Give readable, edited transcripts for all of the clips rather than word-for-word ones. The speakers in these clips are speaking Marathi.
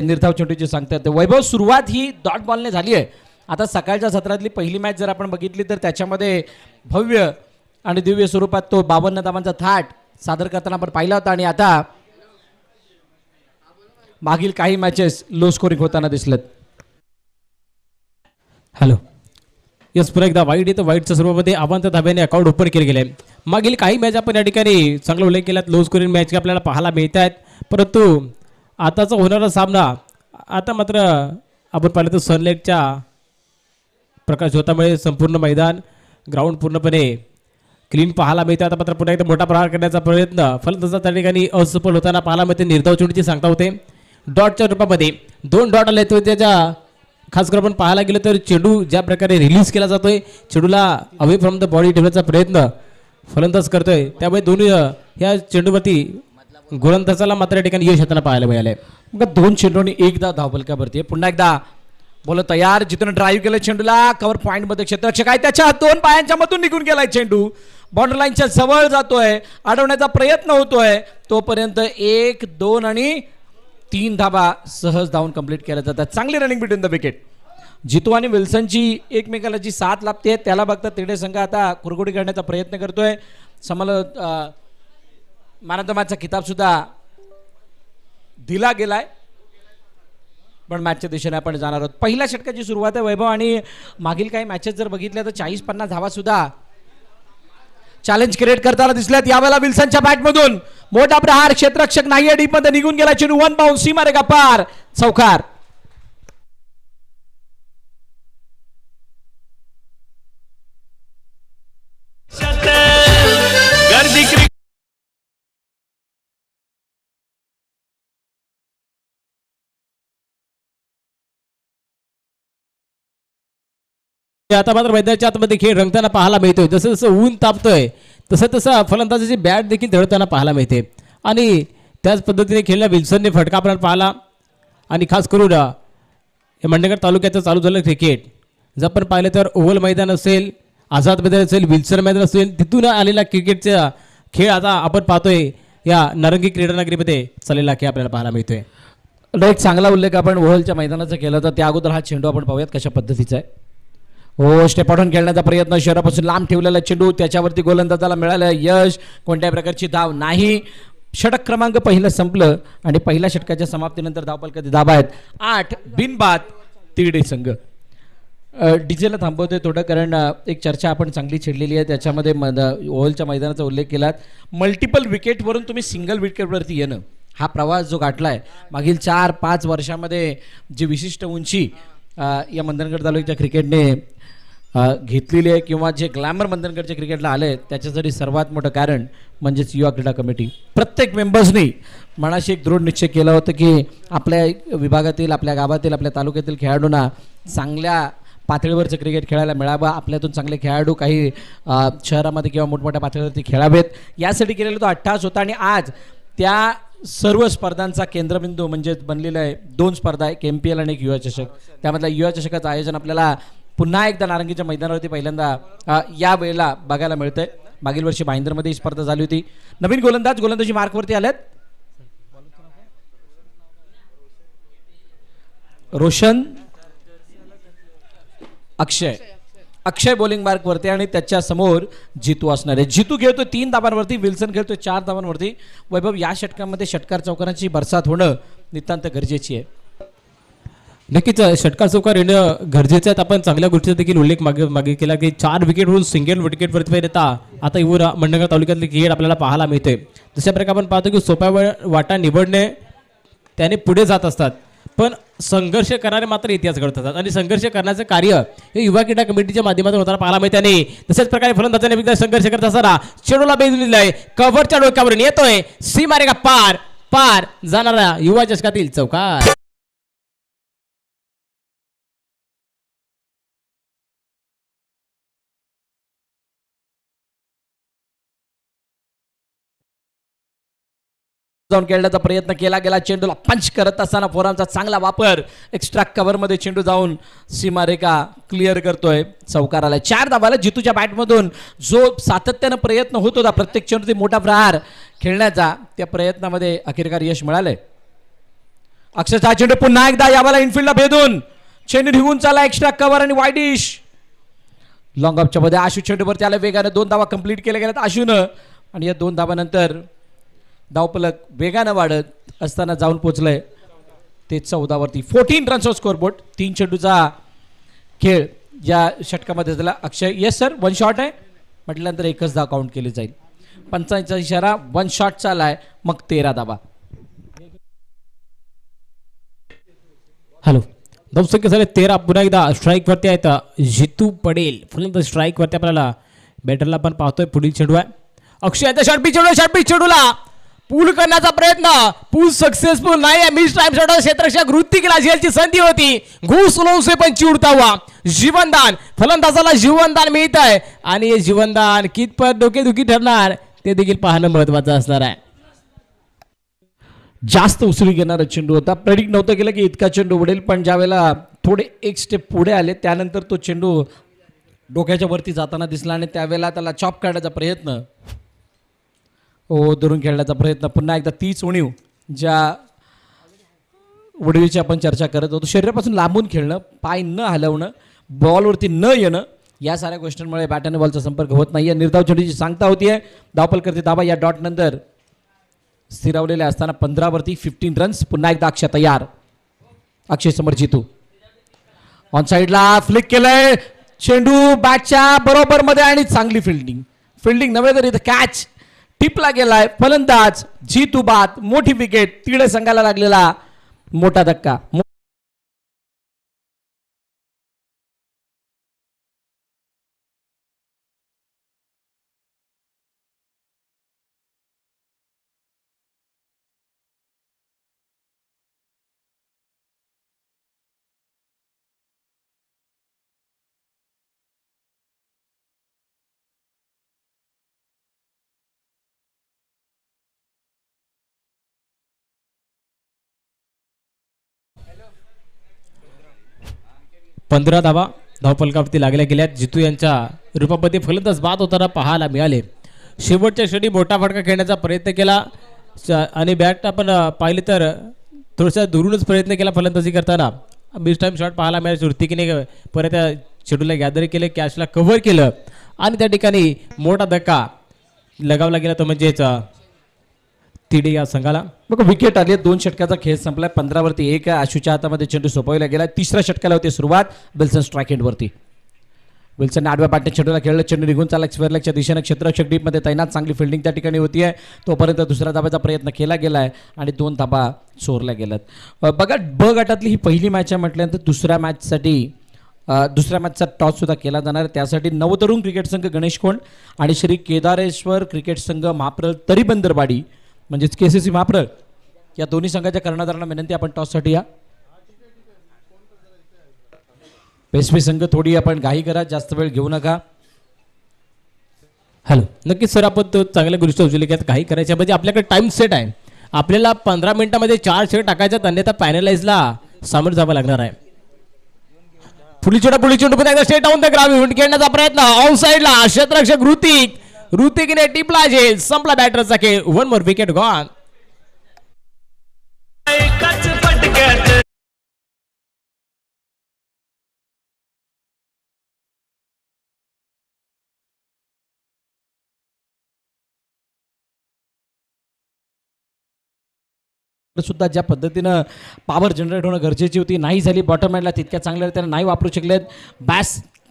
निर्धाव चेंडूची सांगतात वैभव. सुरुवात ही डॉट बॉलने झाली आहे. आता सकाळच्या सत्रातली पहिली मॅच जर आपण बघितली तर त्याच्यामध्ये भव्य आणि दिव्य स्वरूपात तो 52 धावांचा थाट सादर करताना आपण पाहिला होता आणि आता मागील काही मॅचेस लो स्कोरिंग होताना दिसलेत. हॅलो यस, पुन्हा एकदा वाईट येतं. वाईटच्या स्वरूपामध्ये अवांत धाब्याने अकाउंट ओपन केले गेले. मागील काही मॅच आपण या ठिकाणी चांगला उल्लेख केलात. लो स्कोरिंग मॅच आपल्याला पाहायला मिळत आहेत, परंतु आताचा होणारा सामना आता मात्र आपण पाहिलं तर सनलाईटच्या प्रकाश होतामुळे संपूर्ण मैदान ग्राउंड पूर्णपणे क्लीन पाहायला मिळते. आता मात्र पुन्हा एकदा मोठा प्रहार करण्याचा प्रयत्न फलंदाजा त्या ठिकाणी असफल होताना पाहायला मिळते. निर्धाव चेंडूची सांगता होते. डॉटच्या रूपामध्ये 2 डॉट आले तर त्याच्या खास करून आपण पाहायला गेलं तर चेंडू ज्या प्रकारे रिलीज केला जातोय, चेंडूला अवे फ्रॉम द बॉडी ठेवण्याचा प्रयत्न फलंदाज करतोय, त्यामुळे दोन्ही ह्या चेंडूवरती गोलंदाजाला मात्र या ठिकाणी यश येताना पाहायला मिळाले. मग 2 चेंडूंनी एकदा धावफलकावरती. पुन्हा एकदा बोल तयार. जिथून ड्राईव्ह केलं चेंडूला कव्हर पॉईंट मध्ये क्षेत्ररक्षक आहे त्याच्या 2 पायांच्या मधून निघून गेलाय चेंडू. बॉर्डर लाईनच्या जवळ जातोय, अडवण्याचा प्रयत्न होतोय, तोपर्यंत 1, 2 आणि 3 धाबा सहज धावून कंप्लीट केल्या जातात. चांगली रनिंग बिटवीन द विकेट. जितू आणि विल्सनची एकमेकाला जी साथ लाभते त्याला बघता तिरडे संघ आता कुरघोडी करण्याचा प्रयत्न करतोय. मॅन ऑफ द मॅचचा किताब सुद्धा दिला गेलाय, पण मॅचच्या दिशेने आपण जाणार आहोत. पहिल्या षटकाची सुरुवात आहे वैभव आणि मागील काही मॅचेस जर बघितल्या तर 40-50 धावा सुद्धा चॅलेंज क्रिएट करताना दिसल्यात. यावेळेला विल्सनच्या बॅटमधून मोठा प्रहार. क्षेत्ररक्षक नाहीये, डीप मध्ये निघून गेला चेंडू. 1 बाउंस, सीमारेखा पार, चौकार. आता मात्र मैदानाच्या आतमध्ये खेळ रंगताना पाहायला मिळतोय. जसं जसं ऊन तापतोय तसं तसं फलंदाजाची बॅट देखील धडताना पाहायला मिळते आणि त्याच पद्धतीने खेळला विल्सनने फटका आपल्याला पाहिला. आणि खास करून हे मंडणगड तालुक्याचं चालू झालं क्रिकेट जर आपण पाहिलं तर ओव्हल मैदान असेल, आझाद मैदान असेल, विल्सन मैदान असेल, तिथून आलेला क्रिकेटचा खेळ आता आपण पाहतोय या नारंगी क्रीडानगरीमध्ये चाललेला खेळ आपल्याला पाहायला मिळतोय. एक चांगला उल्लेख आपण ओव्हलच्या मैदानाचा केला होता. त्या अगोदर हा चेंडू आपण पाहूयात कशा पद्धतीचा आहे. हो, स्टेपाडून खेळण्याचा प्रयत्न, शहरापासून लांब ठेवलेला चेंडू, त्याच्यावरती गोलंदाजाला मिळालं यश. कोणत्याही प्रकारची धाव नाही. षटक क्रमांक पहिलं संपलं आणि पहिल्या षटकाच्या समाप्तीनंतर धावफलकाचे धाबा आहेत 8 बिनबाद तिरडे संघ. डीजेला थांबवतोय थोडं, कारण एक चर्चा आपण चांगली छिडलेली आहे. त्याच्यामध्ये ओव्हलच्या मैदानाचा उल्लेख केलात. मल्टिपल विकेटवरून तुम्ही सिंगल विकेटवरती येणं हा प्रवास जो गाठला आहे मागील 4-5 वर्षामध्ये, जी विशिष्ट उंची या मंडणगड तालुक्याच्या क्रिकेटने घेतलेली आहे किंवा जे ग्लॅमर मंडणगडच्या क्रिकेटला आले त्याच्यासाठी सर्वात मोठं कारण म्हणजेच युवा क्रीडा कमिटी. प्रत्येक मेंबर्सनी मनाशी एक दृढ निश्चय केला होता की आपल्या विभागातील, आपल्या गावातील, आपल्या तालुक्यातील खेळाडूंना चांगल्या पातळीवरचं क्रिकेट खेळायला मिळावं. आपल्यातून चांगले खेळाडू काही शहरामध्ये किंवा मोठमोठ्या पातळीवरती खेळावेत यासाठी केलेला तो अट्टहास होता. आणि आज त्या सर्व स्पर्धांचा केंद्रबिंदू म्हणजे बनलेला आहे 2 स्पर्धा, एक MPL आणि एक युवा चषक. त्यामधल्या युवा चषकाचं आयोजन आपल्याला पुन्हा एकदा नारंगीच्या मैदानावरती पहिल्यांदा या वेळेला बघायला मिळतंय. मागील वर्षी भाईंदरमध्ये ही स्पर्धा झाली होती. नवीन गोलंदाजी मार्कवरती आल्यात. रोशन, अक्षय बॉलिंग मार्कवरती आणि त्याच्या समोर जितू असणार आहे. जितू खेळतोय 3 धावांवरती, विल्सन खेळतोय 4 धावांवरती. वैभव, या षटकामध्ये षटकार चौकारांची बरसात होणं नितांत गरजेची आहे. नक्कीच षटकार चौकार येणं गरजेचं आहे. आपण चांगल्या गोष्टीचा देखील उल्लेख मागे केला की 4 विकेटवरून सिंगल विकेटवरती येता आता इवर मंडणगड तालुक्यातले क्रिकेट आपल्याला पाहायला मिळतोय. जशा प्रकारे आपण पाहतो की सोप्या वाटा निवडणे त्याने पुढे जात असतात, पण संघर्ष करणारे मात्र इतिहास घडत असतात आणि संघर्ष करण्याचं कार्य हे युवा क्रीडा कमिटीच्या माध्यमातून होताना पाहायला मिळते. आणि तशाच प्रकारे फलंदाजाने एकदा संघर्ष करत असताना चेंडूला बेस दिलेला आहे, कव्हरच्या डोक्यावरून येतोय, सीमारेखा पार पार जाणारा युवा चषकातील चौकार. जाऊन खेळण्याचा प्रयत्न केला गेला. चेंडूला पंच करत असताना फोरामचा चांगला वापर, एक्स्ट्रा कव्हरमध्ये चेंडू जाऊन सीमारेखा क्लिअर करतोय, चौकार आला. 4 धावाला जितूच्या बॅटमधून जो सातत्यानं प्रयत्न होत होता प्रत्येक चेंडूची मोठा प्रहार खेळण्याचा, त्या प्रयत्नामध्ये अखेरकार यश मिळालंय. अक्षरशः चेंडू पुन्हा एकदा यावाला इनफिल्डला भेदून चेंडू निघून चाला एक्स्ट्रा कव्हर आणि वाईडिश. लॉंग ऑफच्या मध्ये आशू चेंडूवर त्याला वेगाने 2 धावा कंप्लीट केल्या गेल्यात आशूनं आणि या 2 धावानंतर धावफलक वेगानं वाढत असताना जाऊन पोहोचलंय ते 14 वरती. 14 रन्सवर स्कोरबोर्ड. 3 चेंडूचा खेळ या षटकामध्ये झाला. अक्षय येस सर 1 शॉट आहे म्हटल्यानंतर एकच धाव काउंट केली जाईल. 55चा इशारा 1 शॉट चालाय मग 13 धावा. हॅलो धावसंख्या झाले 13. पुन्हा एकदा स्ट्राईक वरती आहेत जितू पडेल. फुल स्ट्राईक वरती आपल्याला बॅटरला पण पाहतोय. पुढील चेंडू आहे अक्षय शॉर्ट चेंडूला पूल करण्याचा प्रयत्न. पूल सक्सेसफुल नाही आहे. मिस टाइम शॉट क्षेत्ररक्षक ऋतिकला झेलची संधी होती. घुसलून से पण चिडता हुआ जीवनदान. फलंदाजाला जीवनदान मिळत आहे आणि हे जीवनदान कितपत डोकेदुखी ठरणार ते देखील पाहणं महत्वाचं असणार आहे. जास्त उसळी घेणारा चेंडू होता. प्रेडिक्ट नव्हतं केलं की इतका चेंडू उडेल पण ज्यावेळेला थोडे एक स्टेप पुढे आले त्यानंतर तो चेंडू डोक्याच्या वरती जाताना दिसला आणि त्यावेळेला त्याला चॉप काढण्याचा प्रयत्न धरून खेळण्याचा प्रयत्न. पुन्हा एकदा तीच उणीव ज्या उडवीची आपण चर्चा करत होतो. शरीरापासून लांबून खेळणं, पाय न हलवणं, बॉलवरती न येणं या साऱ्या गोष्टींमुळे बॅट आणि बॉलचा संपर्क होत नाही. निर्धाव चेंडूची सांगता होतीये. धावपल करते धावा या डॉट नंतर स्थिरावलेले असताना 15 वरती 15 रन्स. पुन्हा एकदा अक्षय तयार. अक्षय समोर जितू ऑन साईडला फ्लिक केलंय चेंडू बॅटच्या बरोबर मध्ये आणि चांगली फिल्डिंग नव्हे तर इथं कॅच टिपला गेलाय. फलंदाज जितू बाद. मोठी विकेट. तिकडे संघाला लागलेला मोठा धक्का. 15 धावा धावफलकावरती लागल्या गेल्यात. जितू यांच्या रूपामध्ये फलंदाज बाद होताना पाहायला मिळाले. शेवटच्या क्षणी मोठा फटका खेळण्याचा प्रयत्न केला आणि बॅट आपण पाहिले तर थोडासा दुरूनच प्रयत्न केला फलंदाजी करताना. मिस टाइम शॉट पाहायला मिळाला. ऋतिकने परत त्या चेंडूला गॅदर केलं, कॅचला कव्हर केलं आणि त्या ठिकाणी मोठा धक्का लगावला गेला तो म्हणजेच तिडे या संघाला. बघा विकेट आली. 2 षटकाचा खेळ संपलाय. 15 वरती 1 आहे. आशूच्या हातामध्ये चेंडू सोपवला गेला. 3ऱ्या षटकाला होती सुरुवात. विल्सन स्ट्राईक एंड वरती. विल्सन आडव्या पाटने चेंडूला खेळलं. चेंडू निघून चालला स्क्वेअरलेगच्या दिशेने. क्षेत्ररक्षक डीपमध्ये तैनात. चांगली फिल्डिंग त्या ठिकाणी होतीये. तोपर्यंत दुसऱ्या धाब्याचा प्रयत्न केला गेलाय आणि 2 धाबा चोरल्या गेल्यात. बघा ब गटातली ही पहिली मॅच आहे म्हटल्यानंतर दुसऱ्या मॅचचा टॉस सुद्धा केला जाणार. त्यासाठी नवतरुण क्रिकेट संघ गणेश कोंड आणि श्री केदारेश्वर क्रिकेट संघ महाप्रल तरी बंदरवाडी म्हणजेच केसीसी महाप्रल या दोन्ही संघाच्या कर्णधारांना विनंती आपण टॉससाठी या. पेशवे संघ थोडी आपण घाई करा. जास्त वेळ घेऊ नका. हॅलो नक्कीच सर आपण तो चांगल्या गोष्टी उचलली की काही करायच्या म्हणजे आपल्याकडे टाइम सेट आहे. आपल्याला 15 मिनिटांमध्ये 4 षटक टाकायच्यात अन्यथा पॅनलाइजला सामोरं जावं लागणार आहे. पुढील चेंडू पुन्हा एकदा स्ट्रेट डाऊन द ग्राउंड खेळण्याचा प्रयत्न ऑन साइडला. क्षेत्ररक्षक ऋतिकने टिपला झेल. संपला बॅटरचा खेळ. 1 मोर विकेट गॉन. सुद्धा ज्या पद्धतीनं पॉवर जनरेट होणं गरजेची होती नाही झाली. बॉटम एंडला तितक्या चांगल्या रीतीने नाही वापरू शकलेत.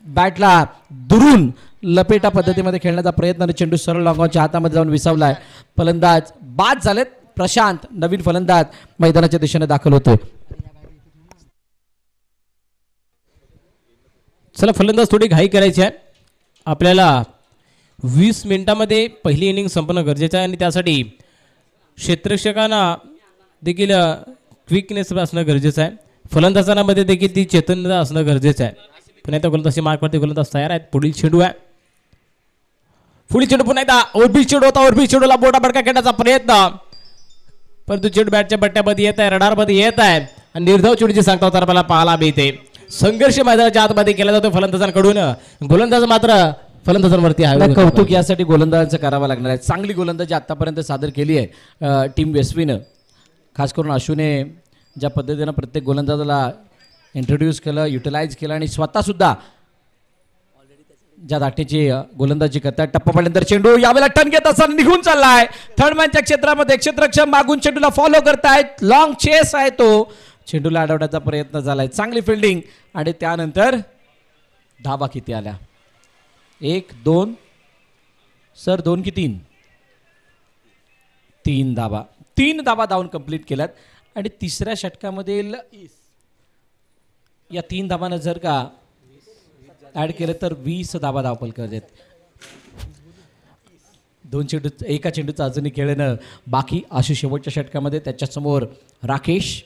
बॅटला दुरून लपेटा पद्धतीमध्ये खेळण्याचा प्रयत्न आणि चेंडू सरळ लॉंगॉनच्या हातामध्ये जाऊन विसावलाय. फलंदाज बाद झालेत. प्रशांत नवीन फलंदाज मैदानाच्या दिशेने दाखल होतोय. चला फलंदाज थोडी घाई करायची आहे. आपल्याला 20 मिनिटांमध्ये पहिली इनिंग संपणं गरजेचं आहे आणि त्यासाठी क्षेत्ररक्षकांना देखील क्विकनेस असणं गरजेचं आहे. फलंदाजांमध्ये देखील ती चैतन्य असणं गरजेचं आहे. पुन्हा एकदा गोलंदाजी मार्कवरती गोलंदाज तयार आहेत. पुढील चेंडू आहे. पुढील चेंडू पुन्हा एकदा ओरबी चेंडू होता. ओरबी चेंडूला बोटा बडका खेळण्याचा प्रयत्न परंतु चेंडू बॅटच्या बट्ट्यामध्ये येत आहे. रडारमध्ये येत आहे आणि निर्धाव चेंडूची सांगता होता आपल्याला पाहायला मिळते. संघर्ष मैदानाच्या आतमध्ये केला जातो फलंदाजांकडून. गोलंदाज मात्र फलंदाजांवरती आहे. कौतुक यासाठी गोलंदाजांचं करावं लागणार आहे. चांगली गोलंदाजी आतापर्यंत सादर केली आहे टीम वेस्वीनं. खास करून आशूने ज्या पद्धतीनं प्रत्येक गोलंदाजाला इंट्रोड्यूस केलं, युटिलाइज केलं आणि स्वतःसुद्धा ज्या दाटीची गोलंदाजी करतात. टप्पा पडल्यानंतर चेंडू यावेळेला टर्न घेत असताना निघून चाललाय थर्डमॅनच्या क्षेत्रामध्ये. क्षेत्ररक्षक मागून चेंडूला फॉलो करतायत. लॉंग चेस आहे तो. चेंडूला अडवण्याचा प्रयत्न झालाय. चांगली फिल्डिंग आणि त्यानंतर धावा किती आल्या? 1 2 सर 2 की 3? 3 धावा. 3 धावा धावून कंप्लीट केल्यात आणि तिसऱ्या षटकामधील या 3 धावांना जर का ऍड केलं तर 20 धावा धावपल देत. 2 चेंडू एका चेंडूचं अजूनही खेळणं बाकी. अशी शेवटच्या षटकामध्ये त्याच्यासमोर राकेश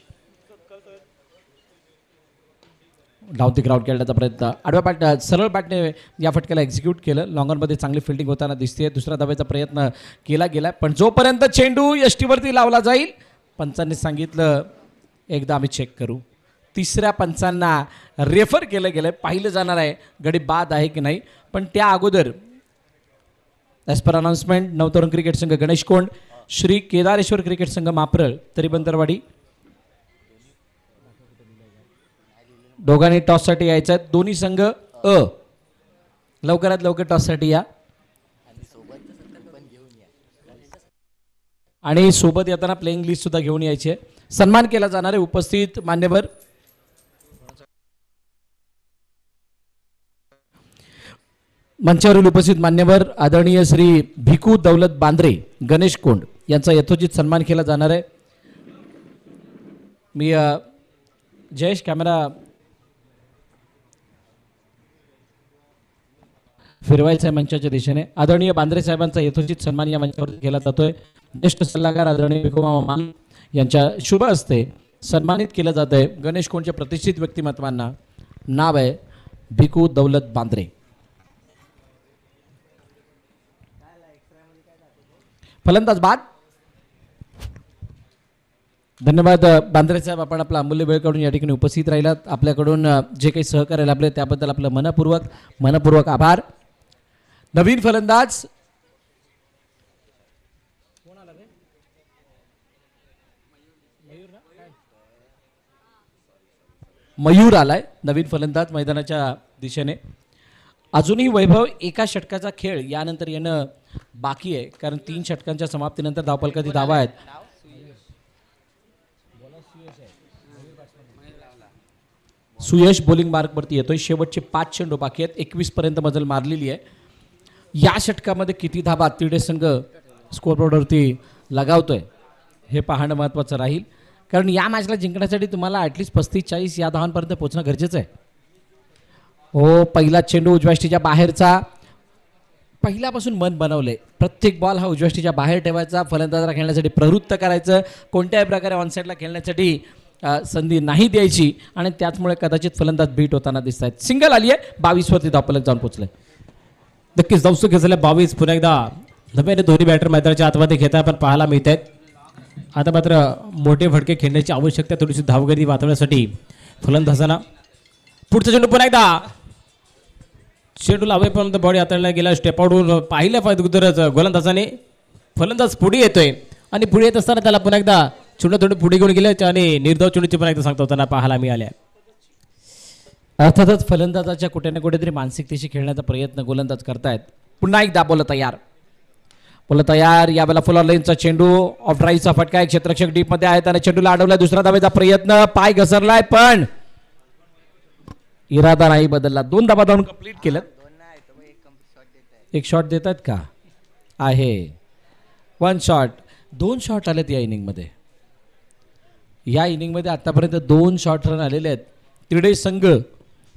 डाऊन द ग्राउंड खेळण्याचा प्रयत्न. आडव्या बॅट सरळ बॅटने या फटक्याला एक्झिक्यूट केलं. लॉंगॉनमध्ये चांगली फिल्डिंग होताना दिसते. दुसऱ्या धाब्याचा प्रयत्न केला गेला पण जोपर्यंत चेंडू यष्टीवरती लावला जाईल पंचांनी सांगितलं एकदा आम्ही चेक करू. तिसऱ्या पंचांना रेफर केलं गेलं. पाहिलं जाणार आहे गडी बाद आहे की नाही. पण त्या अगोदर ॲज पर अनाउन्समेंट नवतरुण क्रिकेट संघ गणेश कोंड, श्री केदारेश्वर क्रिकेट संघ माप्रळ तरीबंदरवाडी दोघांनी टॉससाठी यायचं आहे. दोन्ही संघ लवकरात लवकर टॉससाठी या आणि सोबत येताना प्लेइंग लिस्ट सुद्धा घेऊन यायची आहे. सन्मान केला जाणार आहे उपस्थित मान्यवर मंचावरील उपस्थित मान्यवर आदरणीय श्री भिकू दौलत बांद्रे गणेश कोंड यांचा यथोचित सन्मान केला जाणार आहे. मी जयेश कॅमेरा फिरवायचा आहे मंचाच्या दिशेने. आदरणीय बांद्रे साहेबांचा यथोचित सन्मान या मंचावर केला जातोय. ज्येष्ठ सल्लागार आदरणीय भिकूमामा मान यांच्या शुभ हस्ते सन्मानित केलं जात आहे. गणेश कोंडच्या प्रतिष्ठित व्यक्तिमत्वांना. नाव आहे भिकू दौलत बांद्रे. फलंदाज बाद. धन्यवाद बांद्रे साहेब, आपण आपला अमूल्य वेळ काढून या ठिकाणी उपस्थित राहिलात. आपल्याकडून जे काही सहकार्य लाभले त्याबद्दल आपलं मनपूर्वक आभार. नवीन फलंदाज मयूर आलाय. नवीन फलंदाज मैदानाच्या दिशेने. अजूनही वैभव एका षटकाचा खेळ यानंतर येणं बाकी आहे कारण 3 षटकांच्या समाप्तीनंतर धावपलकाची धावा आहेत. सुयश बॉलिंग मार्कवरती येतोय. शेवटचे 5 चेंडू बाकी आहेत. 21 पर्यंत मजल मारलेली आहे. या षटकामध्ये किती धावा तिरडे संघ स्कोअरबोर्डवरती लगावतोय हे पाहणं महत्त्वाचं राहील कारण या मॅचला जिंकण्यासाठी तुम्हाला ॲटलिस्ट 35-40 या धावांपर्यंत पोहोचणं गरजेचं आहे. हो, पहिला चेंडू उजव्याष्टीच्या बाहेरचा. पहिल्यापासून मन बनवले प्रत्येक बॉल हा उजव्याष्टीच्या बाहेर ठेवायचा. फलंदाजाला खेळण्यासाठी प्रवृत्त करायचं. कोणत्याही प्रकारे ऑनसाईडला खेळण्यासाठी संधी नाही द्यायची आणि त्याचमुळे कदाचित फलंदाज बीट होताना दिसत आहेत. सिंगल आली आहे. 22 वरती धावपलक जाऊन पोहोचले. नक्कीच धावसू घेतलेल्या 22 पुन्हा एकदा नव्याने दोन्ही बॅटर मैदानाच्या आतमध्ये घेता पण पाहायला मिळत आहेत. आता मात्र मोठे फटके खेळण्याची आवश्यकता थोडीशी धावगती वाचवण्यासाठी फलंदाजांना. पुढचा चेंडू पुन्हा एकदा चेंडू लावेपर्यंत बॉडी हाताळला गेला. स्टेप आउट पाहिल्या अगोदरच गोलंदाजाने. फलंदाज पुढे येतोय आणि पुढे येत असताना त्याला पुन्हा एकदा चेंडू थोडी पुढे घेऊन गेले आणि निर्धाव चेंडूची पुन्हा एकदा सांगता होताना पाहायला मिळाल्या. अर्थातच फलंदाजाच्या कुठे ना कुठेतरी मानसिकतेशी खेळण्याचा प्रयत्न गोलंदाज करतायत. पुन्हा एकदा बोला तयार. यावेळेला फुल लाईनचा चेंडू ऑफ ड्राईव्हचा फटका आहे. क्षेत्ररक्षक डीप मध्ये आहेत आणि चेंडूला अडवला. दुसरा धावेचा प्रयत्न. पाय घसरलाय पण इरादा नाही बदलला. 2 धावा धावून कंप्लीट केलं. एक शॉट देतात का? आहे 1 शॉट. 2 शॉट आलेत या इनिंगमध्ये. या इनिंगमध्ये आतापर्यंत 2 शॉट रन आलेले आहेत. तिरडे संघ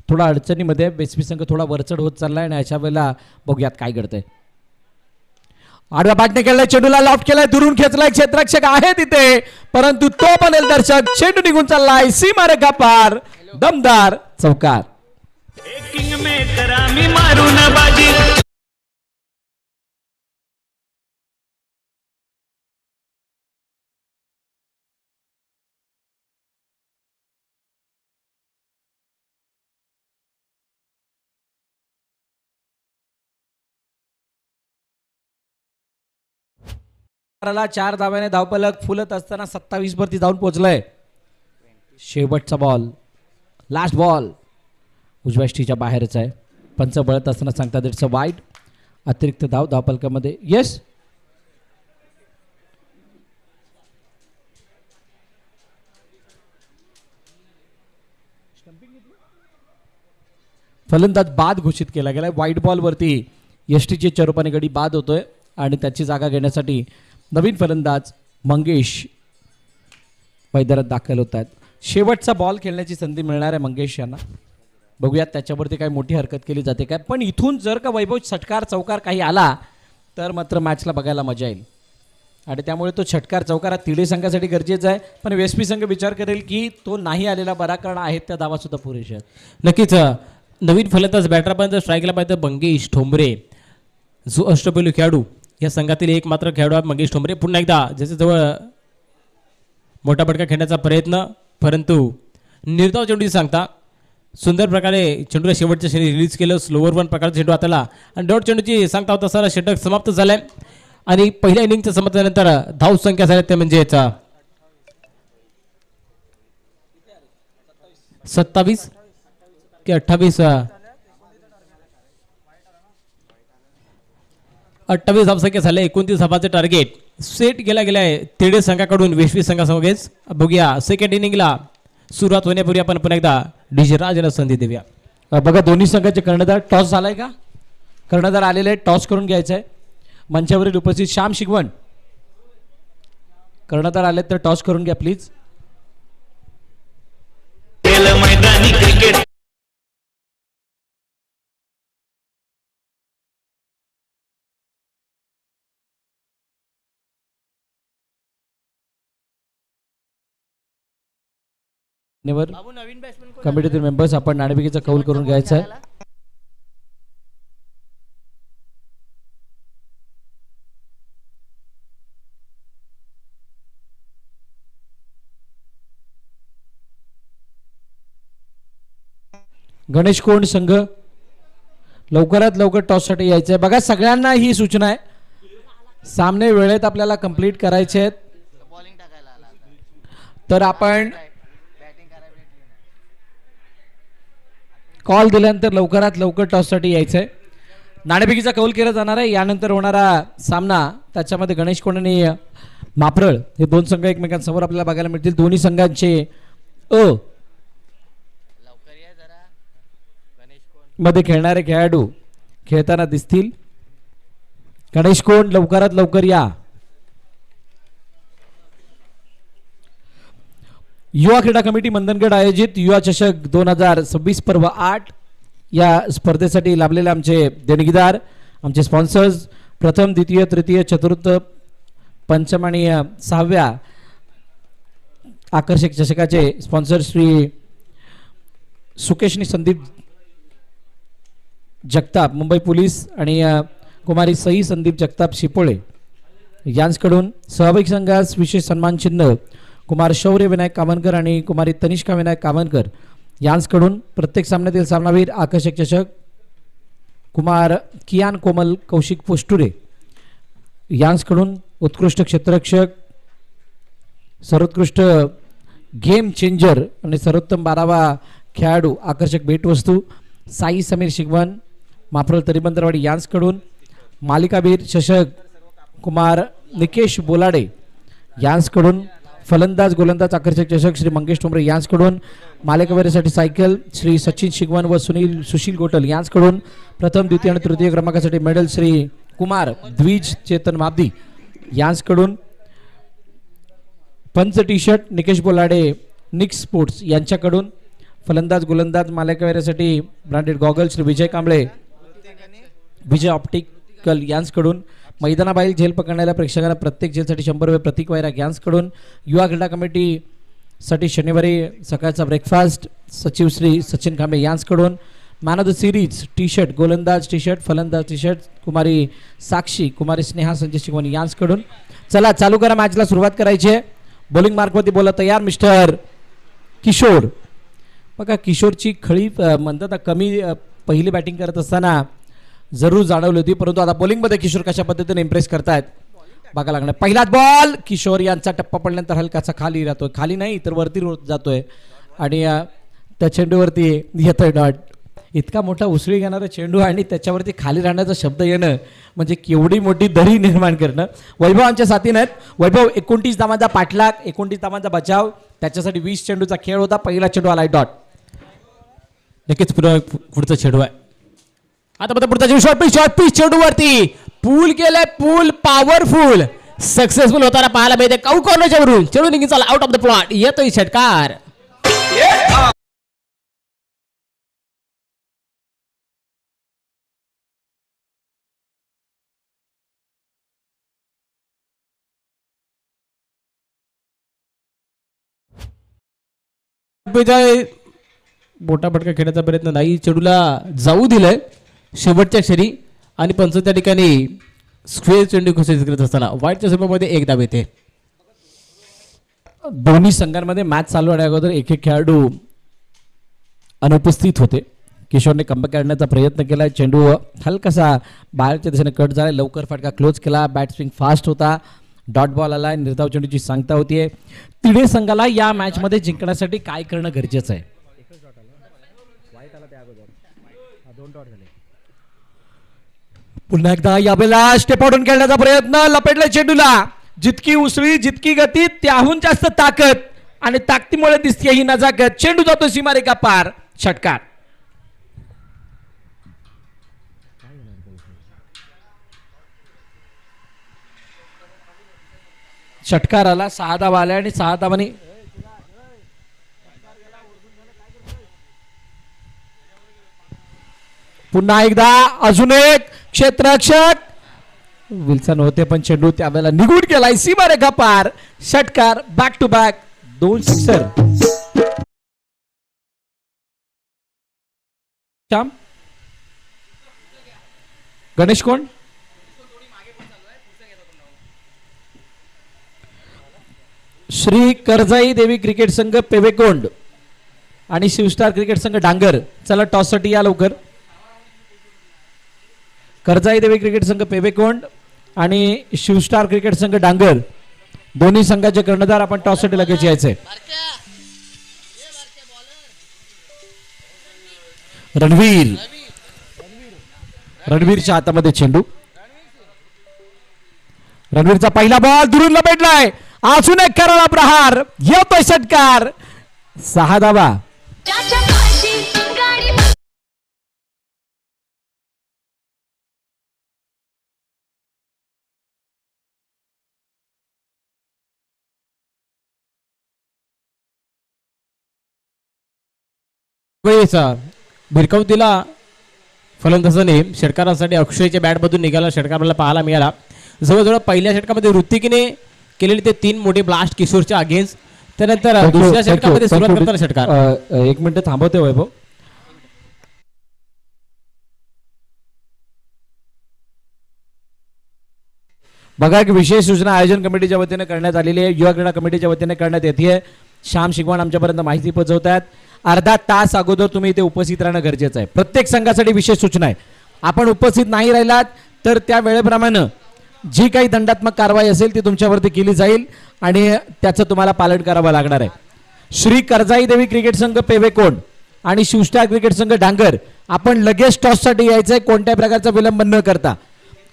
थोडा अडचणीमध्ये, बेसबी संघ थोडा वरचढ होत चाललाय आणि अशा वेळेला बघूयात काय घडतंय. आडव्या बॅटने केलाय. चेंडूला लॉफ्ट केलाय. दुरून खेचलाय. क्षेत्ररक्षक आहे तिथे परंतु तो बनेल दर्शक. चेंडू निघून चाललाय सीमारेखा पार. दमदार चौकार. ला 4 धाव्याने धावपलक फुलत असताना 27 वरती जाऊन पोहोचलाय. शेवटचा बॉल, लास्ट बॉल उजव्या स्टीच्या बाहेरच आहे. पंच बळत असताना सांगतात इट्स अ वाईड. अतिरिक्त धाव धावपलकामध्ये. येस, फलंदाज बाद घोषित केला गेलाय. व्हाईट बॉलवरती यष्टीचे चरोपाने गडी बाद होतोय आणि त्याची जागा घेण्यासाठी नवीन फलंदाज मंगेश मैदानात दाखल होत आहेत. शेवटचा बॉल खेळण्याची संधी मिळणार आहे मंगेश यांना. बघूयात त्याच्यावरती काही मोठी हरकत केली जाते काय. पण इथून जर का वैभव षटकार चौकार काही आला तर मात्र मॅचला बघायला मजा येईल. आणि त्यामुळे तो षटकार चौकार हा तिढे संघासाठी गरजेचा आहे. पण वेस्पी संघ विचार करेल की तो नाही आलेला बरा, कारण आहेत त्या धावा सुद्धा पुरेशा आहेत. नक्कीच नवीन फलंदाज बॅटरपर्यंत स्ट्राईकला पाहिजे मंगेश ठोंबरे, जो अष्टपैलू खेळाडू या संघातील एक मात्र खेळाडू आहे मंगेश ठोंबरे. पुन्हा एकदा ज्याच्याजवळ मोठा फटका खेळण्याचा प्रयत्न, परंतु निर्धाव चेंडूची सांगता सुंदर प्रकारे चेंडूला शेवटच्या क्षणी रिलीज केलं. स्लोवर वन प्रकारचा चेंडू हाताला आणि डॉट चेंडूची सांगता होता सर षटक समाप्त झालंय. आणि पहिल्या इनिंगच्या समाप्तीनंतर धाव संख्या झाल्या ते म्हणजे 27 की 28 धावसंख्या झाल्या. 29 धावांचे टार्गेट सेट केला गेलाय तिढे संघाकडून वेश्वी संघासमोरच. बघूया सेकंड इनिंगला सुरुवात होण्यापूर्वी आपण पुन्हा एकदा डीजे राजाला संधी देऊया. बघा दोन्ही संघाचे कर्णधार टॉस झालाय का? कर्णधार आलेले आहेत, टॉस करून घ्यायचा आहे. मंचावरील उपस्थित श्याम शिगवण, कर्णधार आलेत तर टॉस करून घ्या प्लीज. मैदानी क्रिकेट कमिटीतील मेंबर्स आपण नाणेफेकीचा कौल करून घ्यायचा आहे. गणेश कोंड संघ लवकरात लवकर टॉससाठी यायचं आहे. बघा सगळ्यांना ही सूचना आहे, सामने वेळेत आपल्याला कंप्लीट करायचे आहेत. तर आपण कॉल दिल्यानंतर लवकरात लवकर टॉससाठी यायचं आहे. नाणेफेकीचा कौल केला जाणार आहे. यानंतर होणारा सामना त्याच्यामध्ये गणेश कोंड आणि माप्रळ हे दोन संघ एकमेकांसमोर आपल्याला बघायला मिळतील. दोन्ही संघांचे मध्ये खेळणारे खेळाडू खेळताना दिसतील. गणेश कोंड लवकरात लवकर या. युवा क्रीडा कमिटी मंदनगड आयोजित युवा चषक 2026 पर्व 8 या स्पर्धेसाठी लाभलेले आमचे देणगीदार, आमचे स्पॉन्सर्स, प्रथम द्वितीय तृतीय चतुर्थ पंचम आणि 6व्या आकर्षक चषकाचे स्पॉन्सर श्री सुकेशनी संदीप जगताप मुंबई पोलीस आणि कुमारी सई संदीप जगताप शिपोळे यांच्याकडून सहभागी संघास विशेष सन्मान चिन्ह कुमार शौर्य विनायक कामनकर आणि कुमारी तनिष्का विनायक कामनकर यांच्याकडून प्रत्येक सामन्यातील सामनावीर आकर्षक चषक कुमार कियान कोमल कौशिक पोष्टुरे यांच्याकडून उत्कृष्ट क्षेत्ररक्षक, सर्वोत्कृष्ट गेम चेंजर आणि सर्वोत्तम 12वा खेळाडू आकर्षक भेटवस्तू साई समीर शिगवन माफरल तरीबंदरवाडी यांच्याकडून मालिकावीर चषक कुमार निकेश बोलाडे यांच्याकडून फलंदाज गोलंदाज आकर्षक चषक श्री मंगेश ठोंबरे यांच्याकडून मालिकावीरासाठी सायकल श्री सचिन शिगवन व सुशील गोटल यांच्याकडून प्रथम द्वितीय आणि तृतीय क्रमांकासाठी मेडल श्री कुमार द्विज चेतन माबदी यांच्याकडून पंच टी शर्ट निकेश बोलाडे निक्स स्पोर्ट्स यांच्याकडून फलंदाज गोलंदाज मालिकावीरासाठी ब्रँडेड गॉगल श्री विजय कांबळे विजय ऑप्टिकल यांच्याकडून मैदानाबाहेर झेल पकडणाऱ्या प्रेक्षकांना प्रत्येक झेलसाठी 100 रुपये प्रतीक वैराग यांच्याकडून युवा क्रीडा कमिटीसाठी शनिवारी सकाळचा ब्रेकफास्ट सचिव श्री सचिन खांबे यांच्याकडून man of the series T shirt गोलंदाज टी शर्ट फलंदाज टी शर्ट कुमारी साक्षी कुमारी स्नेहा संजय शिगवणी यांच्याकडून. चला चालू करा, मॅचला सुरुवात करायची आहे. बॉलिंग मार्कवरती बोला तयार मिस्टर किशोर. बघा किशोरची खळी म्हणतात कमी पहिली बॅटिंग करत असताना जरूर जाणवली होती, परंतु आता बॉलिंगमध्ये किशोर कशा पद्धतीने इम्प्रेस करतायत बघा लागणार. पहिलाच बॉल किशोर यांचा टप्पा पडल्यानंतर हलकाचा खाली राहतोय, खाली नाही तर वरती जातोय. आणि त्या चेंडूवरती येतोय डॉट. इतका मोठा उसळी घेणारा चेंडू आणि त्याच्यावरती खाली राहण्याचा शब्द येणं म्हणजे केवढी मोठी दरी निर्माण करणं. वैभव आमच्या साथीनं आहेत. वैभव 29 धावांचा पाठलाग, 29 धावांचा बचाव, त्याच्यासाठी 20 चेंडूचा खेळ होता. पहिला चेंडू आलाय डॉट. नक्कीच पुढचा चेंडू आहे. आता बघा पुढचा चेंडू शॉर्ट पिच चेंडूवरती पूल केलाय. पूल पॉवरफुल सक्सेसफुल होताना पाहायला मिळते. कॉर्नरच्या वरून चेंडू निघून चालला आउट ऑफ द प्लॉट. येतोय षटकार. बोटापटका खेळण्याचा प्रयत्न नाही, चेंडूला जाऊ दिलंय शेवटच्या क्षणी आणि पंच त्या ठिकाणी स्क्वेअर चेंडू घोषित करत असताना वाईटच्या स्वरूपामध्ये एक धाव येते. दोन्ही संघांमध्ये मॅच चालू होण्या अगोदर एक एक खेळाडू अनुपस्थित होते. किशोरने कमबॅक करण्याचा प्रयत्न केला. चेंडू हलकासा बाहेरच्या दिशेने कट झाला. लवकर फटका क्लोज केला. बॅट स्विंग फास्ट होता. डॉट बॉल आला. निर्धाव चेंडूची सांगता होतीये. तिन्ही संघाला या मॅच मध्ये जिंकण्यासाठी काय करणं गरजेचं आहे. पुन्हा एकदा यावेळेला स्टेप आउट खेळण्याचा प्रयत्न. लपेटले चेंडूला. जितकी उसळी जितकी गती त्याहून जास्त ताकद आणि ताकदीमुळे दिसते ही नजाकत. चेंडू जातो सीमारेखा पार. षटकार. षटकार आला. 6 धावा आल्या आणि 6 धावांनी पुन्हा एकदा अजून एक क्षेत्ररक्षक विल्सन होते पण चेंडू त्यावेळेला निघून गेलाय सीमारेखा पार. षटकार. Back to back 2 sixer. Ganesh कोण श्री करजाई देवी क्रिकेट संघ पेवेकोंड आणि शिवस्टार क्रिकेट संघ डांगर. चला टॉस साठी या लवकर. करजाई देवी क्रिकेट संघ पेवेकोंड आणि शिवस्टार क्रिकेट संघ डांगर दोन्ही संघाचे कर्णधार आपण टॉस साठी लगेच यायचे. रणवीरच्या हातामध्ये चेंडू. रणवीरचा पहिला बॉल दुरून लपेटलाय. अजून एक कराला प्रहार. येतोय षटकार. 6 धावा. भिरकावतीला फलंदाजाने षटकारासाठी अक्षयच्या बॅटमधून निघाला षटकार पाहायला मिळाला. जवळजवळ पहिल्या षटकामध्ये ऋतिकने केलेले ते 3 मोठे ब्लास्ट किशोरच्या अगेन्स्ट. त्यानंतर दुसऱ्या षटकामध्ये सुरुवात करताना षटकार. 1 मिनिट थांबवते वैभव. बघा एक विशेष सूचना आयोजन कमिटीच्या वतीने करण्यात आलेली आहे. युवा क्रीडा कमिटीच्या वतीने करण्यात येते. श्याम शिकवण आमच्यापर्यंत माहिती पोहोचवतात. अर्धा तास अगोदर तुम्ही इथे उपस्थित राहणं गरजेचं आहे. प्रत्येक संघासाठी विशेष सूचना आहे. आपण उपस्थित नाही राहिलात तर त्या वेळेप्रमाणे जी काही दंडात्मक कारवाई असेल ती तुमच्यावरती केली जाईल आणि त्याचं तुम्हाला पालन करावं लागणार आहे. श्री करजाई देवी क्रिकेट संघ पेवेकोंड आणि शिवस्टार क्रिकेट संघ डांगर आपण लगेच टॉससाठी यायचंय. कोणत्याही प्रकारचा विलंब न करता.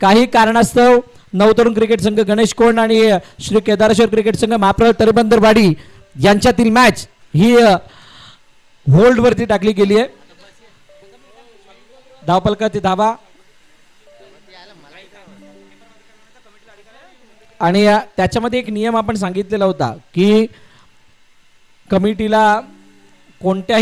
काही कारणास्तव नवतरुण क्रिकेट संघ गणेश कोंड आणि श्री केदारेश्वर क्रिकेट संघ महाप्रळ तरीबंदरवाडी यांच्यातील मॅच ही होल्ड वरती टाकली गेली आहे. धावपलकाची धावा आणि त्याच्यामध्ये एक नियम आपण सांगितलेला होता की कमिटीला कोणत्याही